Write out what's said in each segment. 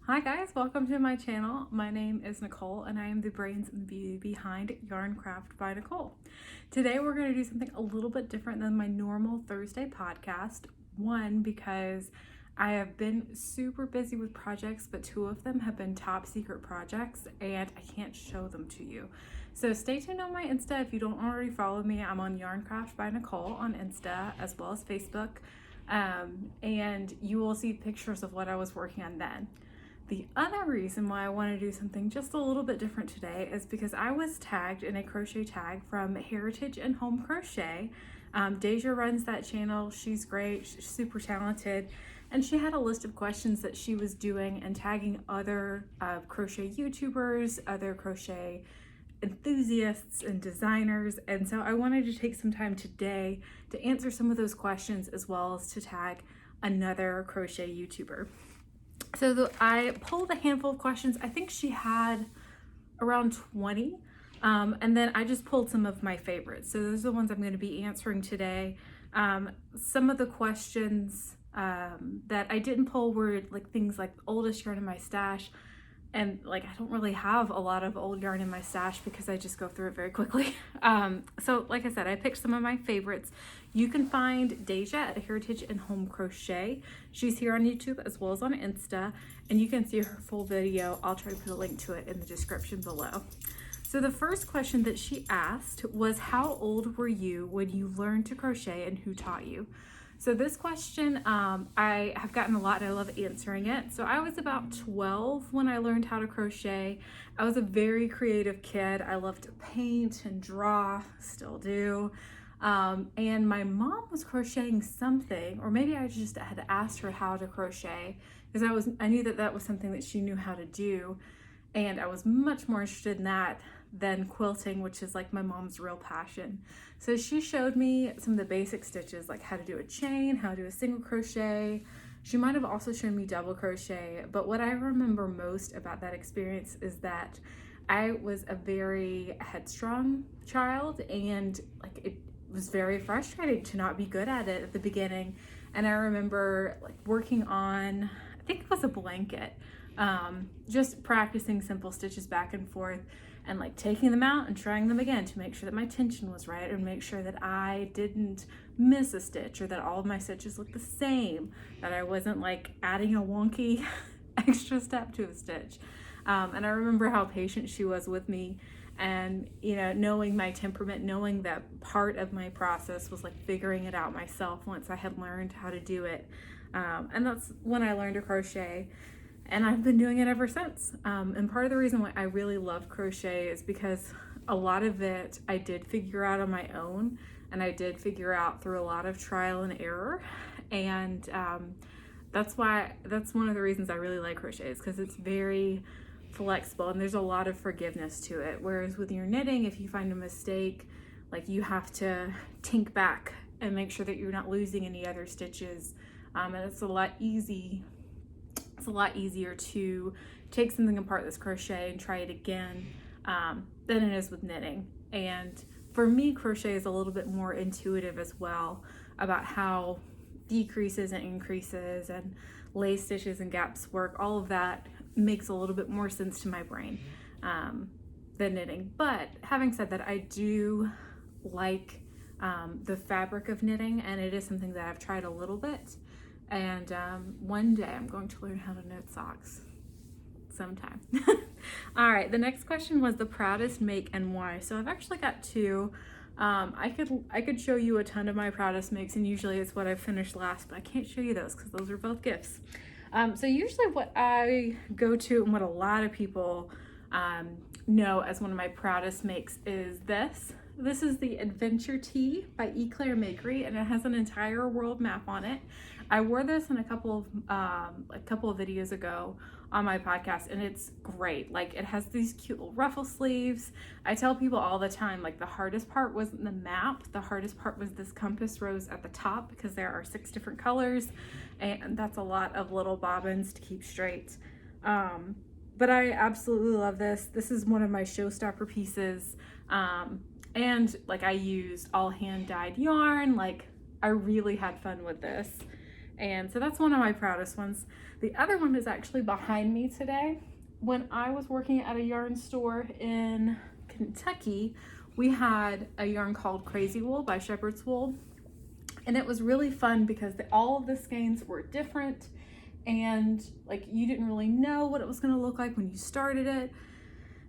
Hi guys, welcome to my channel. My name is Nicole and I am the brains and beauty behind Yarn Craft by Nicole. Today we're going to do something a little bit different than my normal Thursday podcast. One, because I have been super busy with projects, but two of them have been top secret projects and I can't show them to you. So stay tuned on my Insta. If you don't already follow me, I'm on Yarn Craft by Nicole on Insta as well as Facebook. And you will see pictures of what I was working on then. The other reason why I want to do something just a little bit different today is because I was tagged in a crochet tag from Heritage and Home Crochet. Deja runs that channel. She's great. She's super talented. And she had a list of questions that she was doing and tagging other crochet YouTubers, other crochet enthusiasts and designers. And so I wanted to take some time today to answer some of those questions as well as to tag another crochet YouTuber. So I pulled a handful of questions. I think she had around 20. And then I just pulled some of my favorites. So those are the ones I'm going to be answering today. Some of the questions that I didn't pull were like things like oldest yarn in my stash. And like, I don't really have a lot of old yarn in my stash because I just go through it very quickly. So like I said, I picked some of my favorites. You can find Deja at Heritage and Home Crochet. She's here on YouTube as well as on Insta, and you can see her full video. I'll try to put a link to it in the description below. So the first question that she asked was, how old were you when you learned to crochet and who taught you? So this question, I have gotten a lot and I love answering it. So I was about 12 when I learned how to crochet. I was a very creative kid. I loved to paint and draw, still do. And my mom was crocheting something, or maybe I just had asked her how to crochet because I knew that was something that she knew how to do. And I was much more interested in that than quilting, which is like my mom's real passion. So she showed me some of the basic stitches, like how to do a chain, how to do a single crochet. She might have also shown me double crochet, but what I remember most about that experience is that I was a very headstrong child, and like it was very frustrating to not be good at it at the beginning. And I remember like working on, I think it was a blanket, just practicing simple stitches back and forth and like taking them out and trying them again to make sure that my tension was right and make sure that I didn't miss a stitch or that all of my stitches looked the same, that I wasn't like adding a wonky extra step to a stitch. And I remember how patient she was with me, and you know, knowing my temperament, knowing that part of my process was like figuring it out myself once I had learned how to do it. And that's when I learned to crochet. And I've been doing it ever since. And part of the reason why I really love crochet is because a lot of it I did figure out on my own, and I did figure out through a lot of trial and error. And that's one of the reasons I really like crochet, is because it's very flexible and there's a lot of forgiveness to it. Whereas with your knitting, if you find a mistake, like you have to tink back and make sure that you're not losing any other stitches. And it's a lot easier to take something apart that's crochet and try it again than it is with knitting. And for me, crochet is a little bit more intuitive as well about how decreases and increases and lace stitches and gaps work. All of that makes a little bit more sense to my brain than knitting. But having said that, I do like the fabric of knitting, and it is something that I've tried a little bit. And one day I'm going to learn how to knit socks sometime. All right, the next question was the proudest make and why. So I've actually got two. I could show you a ton of my proudest makes, and usually it's what I finished last, but I can't show you those because those are both gifts. So usually what I go to and what a lot of people know as one of my proudest makes is this. This is the Adventure Tee by Eclair Makery, and it has an entire world map on it. I wore this in a couple of videos ago on my podcast, and it's great. Like, it has these cute little ruffle sleeves. I tell people all the time, like, the hardest part wasn't the map. The hardest part was this compass rose at the top, because there are 6 different colors, and that's a lot of little bobbins to keep straight. But I absolutely love this. This is one of my showstopper pieces. And like, I used all hand dyed yarn. Like, I really had fun with this. And so that's one of my proudest ones. The other one is actually behind me today. When I was working at a yarn store in Kentucky, we had a yarn called Crazy Wool by Shepherd's Wool. And it was really fun because all of the skeins were different, and like you didn't really know what it was going to look like when you started it.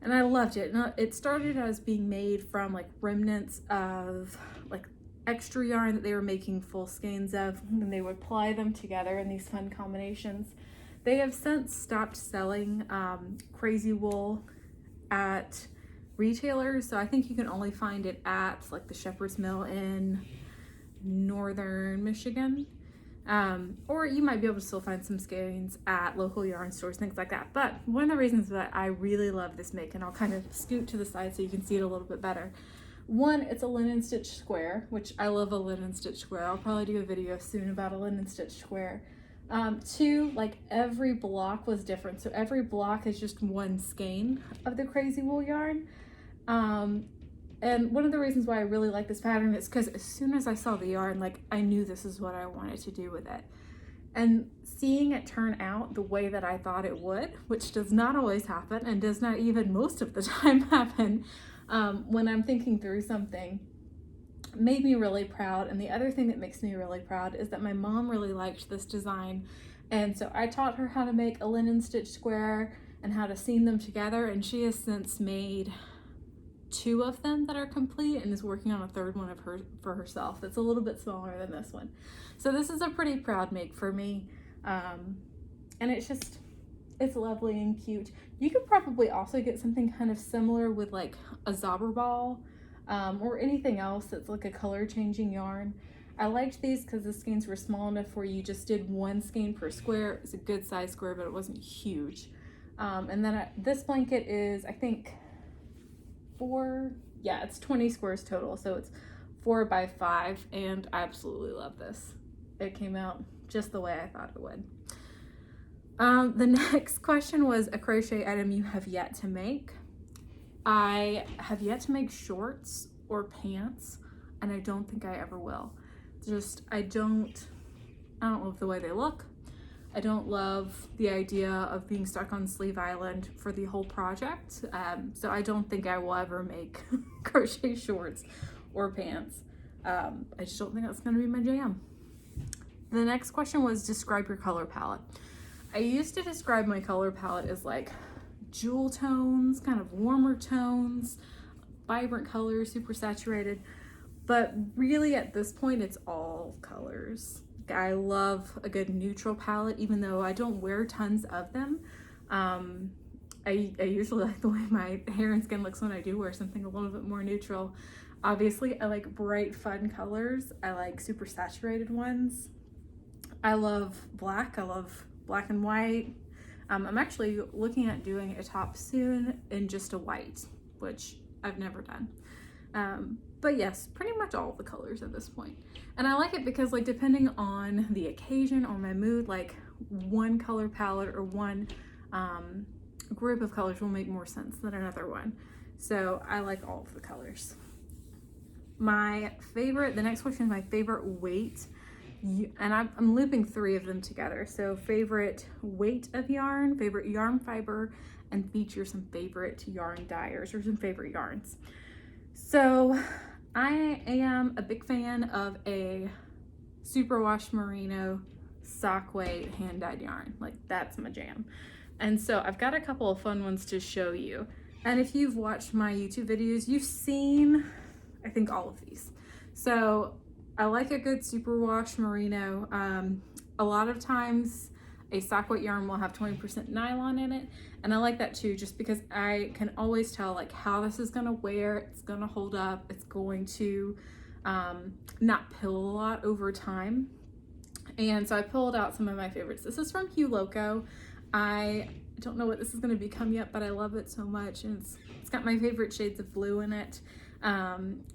And I loved it. And it started as being made from like remnants of like extra yarn that they were making full skeins of, and they would ply them together in these fun combinations. They have since stopped selling Crazy Wool at retailers, so I think you can only find it at like the Shepherd's Mill in northern Michigan, or you might be able to still find some skeins at local yarn stores, things like that. But one of the reasons that I really love this make, and I'll kind of scoot to the side so you can see it a little bit better. One, it's a linen stitch square, which I love a linen stitch square. I'll probably do a video soon about a linen stitch square. Two, like every block was different. So every block is just one skein of the Crazy Wool yarn. And one of the reasons why I really like this pattern is because as soon as I saw the yarn, like I knew this is what I wanted to do with it. And seeing it turn out the way that I thought it would, which does not always happen and does not even most of the time happen when I'm thinking through something, made me really proud. And the other thing that makes me really proud is that my mom really liked this design. And so I taught her how to make a linen stitch square and how to seam them together. And she has since made 2 of them that are complete and is working on a 3rd one for herself that's a little bit smaller than this one. So this is a pretty proud make for me, and it's lovely and cute. You could probably also get something kind of similar with like a zobber ball or anything else that's like a color changing yarn. I liked these because the skeins were small enough where you just did 1 skein per square. It's a good size square, but it wasn't huge. And then this blanket is, I think, it's 20 squares total, so it's 4 by 5, and I absolutely love this. It came out just the way I thought it would. The next question was a crochet item you have yet to make. I have yet to make shorts or pants, and I don't think I ever will. I don't love the way they look. I don't love the idea of being stuck on Sleeve Island for the whole project. So I don't think I will ever make crochet shorts or pants. I just don't think that's gonna be my jam. The next question was describe your color palette. I used to describe my color palette as like jewel tones, kind of warmer tones, vibrant colors, super saturated. But really at this point, it's all colors. I love a good neutral palette, even though I don't wear tons of them. I usually like the way my hair and skin looks when I do wear something a little bit more neutral. Obviously, I like bright, fun colors. I like super saturated ones. I love black. I love black and white. I'm actually looking at doing a top soon in just a white, which I've never done. But yes, pretty much all of the colors at this point. And I like it because like depending on the occasion or my mood, like one color palette or one group of colors will make more sense than another one. So I like all of the colors. The next question is my favorite weight. And I'm looping 3 of them together. So favorite weight of yarn, favorite yarn fiber, and feature some favorite yarn dyers or some favorite yarns. So I am a big fan of a superwash merino sock weight hand dyed yarn. Like that's my jam. And so I've got a couple of fun ones to show you. And if you've watched my YouTube videos, you've seen, I think, all of these. So I like a good superwash merino. A lot of times a sock weight yarn will have 20% nylon in it, and I like that too just because I can always tell like how this is gonna wear, it's gonna hold up, it's going to not pill a lot over time. And so I pulled out some of my favorites. This is from Hue Loco. I don't know what this is going to become yet, but I love it so much, and it's got my favorite shades of blue in it.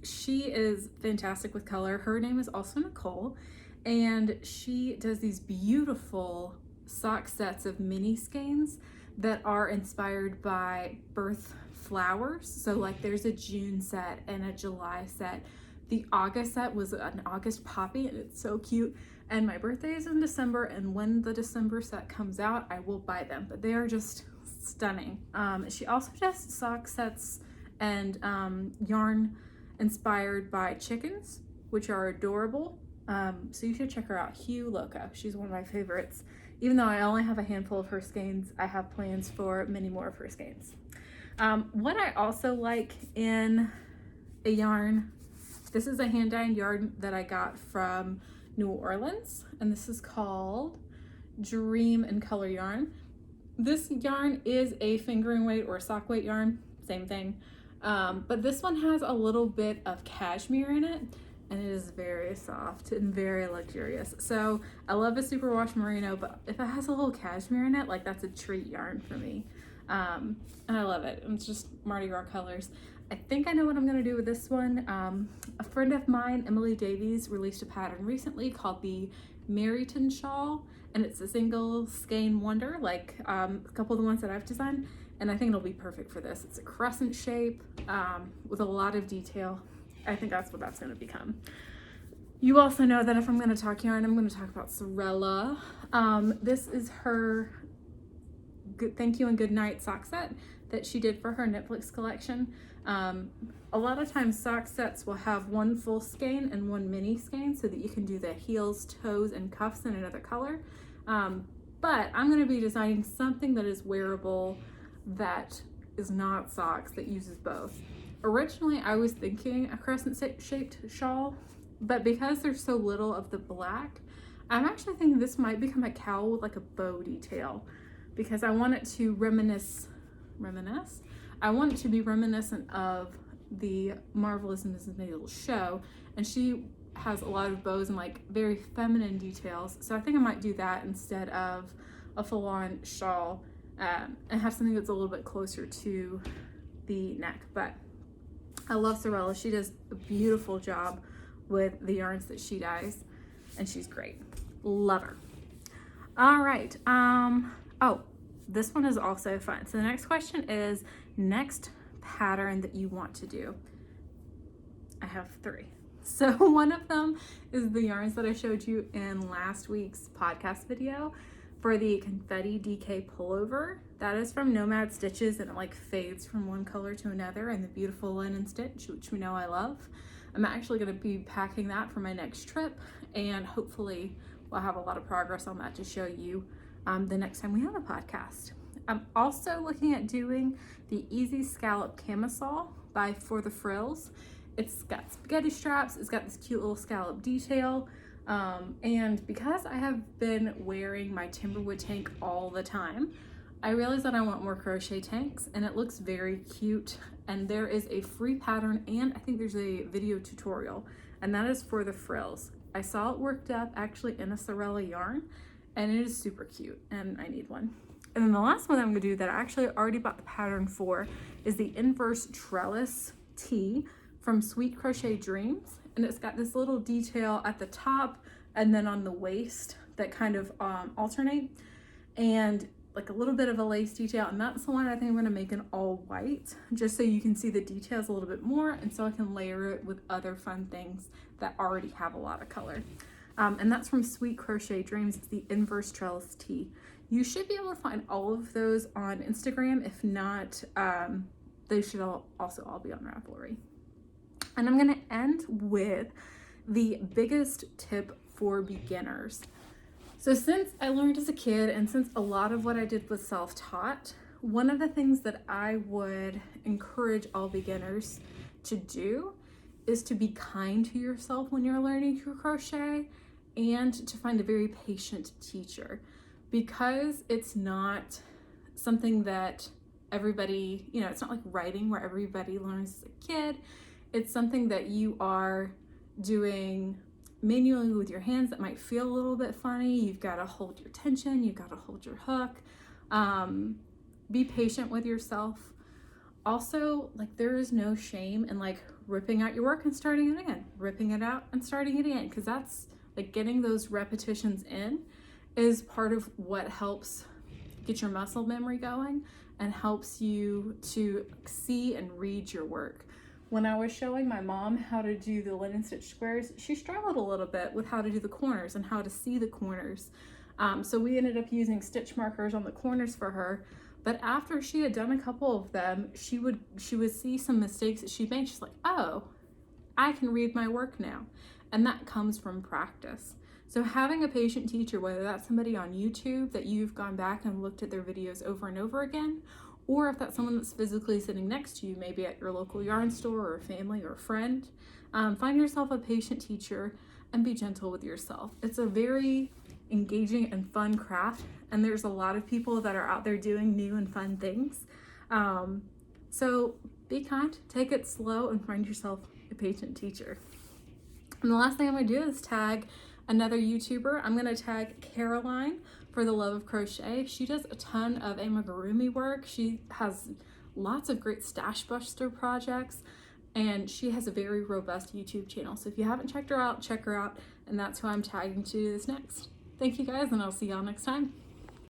She is fantastic with color. Her name is also Nicole, and she does these beautiful sock sets of mini skeins that are inspired by birth flowers. So like there's a June set and a July set. The August set was an August poppy, and it's so cute. and my birthday is in December, and when the December set comes out, I will buy them, but they are just stunning. She also does sock sets and yarn inspired by chickens, which are adorable. So you should check her out. Hugh Loco. She's one of my favorites. Even though I only have a handful of her skeins, I have plans for many more of her skeins. What I also like in a yarn, this is a hand-dyed yarn that I got from New Orleans, and this is called Dream and Color Yarn. This yarn is a fingering weight or a sock weight yarn, same thing. But this one has a little bit of cashmere in it, and it is very soft and very luxurious. So I love a superwash merino, but if it has a little cashmere in it, like, that's a treat yarn for me. And I love it. It's just Mardi Gras colors. I think I know what I'm gonna do with this one. A friend of mine, Emily Davies, released a pattern recently called the Meryton Shawl, and it's a single skein wonder, like a couple of the ones that I've designed, and I think it'll be perfect for this. It's a crescent shape with a lot of detail. I think that's what that's gonna become. You also know that if I'm gonna talk yarn, I'm gonna talk about Sorella. This is her Thank You and Good Night sock set that she did for her Netflix collection. A lot of times sock sets will have one full skein and one mini skein so that you can do the heels, toes, and cuffs in another color. But I'm going to be designing something that is wearable, that is not socks, that uses both. Originally, I was thinking a crescent-shaped shawl, but because there's so little of the black, I'm actually thinking this might become a cowl with like a bow detail, because I want it to reminisce. I want it to be reminiscent of the Marvelous Mrs. Maisel show, and she has a lot of bows and like very feminine details. So I think I might do that instead of a full-on shawl, and have something that's a little bit closer to the neck. But I love Sorella. She does a beautiful job with the yarns that she dyes, and she's great. Love her. All right. Oh, this one is also fun. So the next question is next pattern that you want to do. I have 3. So one of them is the yarns that I showed you in last week's podcast video for the confetti DK pullover. That is from Nomad Stitches, and it like fades from one color to another, and the beautiful linen stitch, which we know I love. I'm actually going to be packing that for my next trip, and hopefully we'll have a lot of progress on that to show you the next time we have a podcast. I'm also looking at doing the Easy Scallop Camisole by For the Frills. It's got spaghetti straps, it's got this cute little scallop detail, and because I have been wearing my Timberwood tank all the time, I realized that I want more crochet tanks, and it looks very cute, and there is a free pattern, and I think there's a video tutorial, and that is For the Frills. I saw it worked up actually in a Sorella yarn, and it is super cute, and I need one. And then the last one I'm gonna do that I actually already bought the pattern for is the Inverse Trellis Tee from Sweet Crochet Dreams. And it's got this little detail at the top and then on the waist that kind of alternate, and like a little bit of a lace detail. And that's the one I think I'm gonna make in all white, just so you can see the details a little bit more, and so I can layer it with other fun things that already have a lot of color. And that's from Sweet Crochet Dreams. It's the Inverse Trellis Tee. You should be able to find all of those on Instagram. If not, they should also all be on Ravelry. And I'm gonna end with the biggest tip for beginners. So since I learned as a kid, and since a lot of what I did was self-taught, one of the things that I would encourage all beginners to do is to be kind to yourself when you're learning to crochet, and to find a very patient teacher, because it's not something that everybody, it's not like writing where everybody learns as a kid. It's something that you are doing manually with your hands that might feel a little bit funny. You've got to hold your tension, you've got to hold your hook. Be patient with yourself. Also, like, there is no shame in like ripping out your work and starting it again, ripping it out and starting it again, because that's like getting those repetitions in is part of what helps get your muscle memory going and helps you to see and read your work. When I was showing my mom how to do the linen stitch squares, she struggled a little bit with how to do the corners and how to see the corners. So we ended up using stitch markers on the corners for her. But after she had done a couple of them, she would see some mistakes that she made. She's like, oh, I can read my work now. And that comes from practice. So having a patient teacher, whether that's somebody on YouTube that you've gone back and looked at their videos over and over again, or if that's someone that's physically sitting next to you, maybe at your local yarn store or a family or a friend, find yourself a patient teacher and be gentle with yourself. It's a very engaging and fun craft, and there's a lot of people that are out there doing new and fun things. So be kind, take it slow, and find yourself a patient teacher. And the last thing I'm going to do is tag another YouTuber. I'm going to tag Caroline for the Love of Crochet. She does a ton of amigurumi work. She has lots of great stash buster projects, and she has a very robust YouTube channel. So if you haven't checked her out, check her out, and that's who I'm tagging to do this next. Thank you guys, and I'll see y'all next time.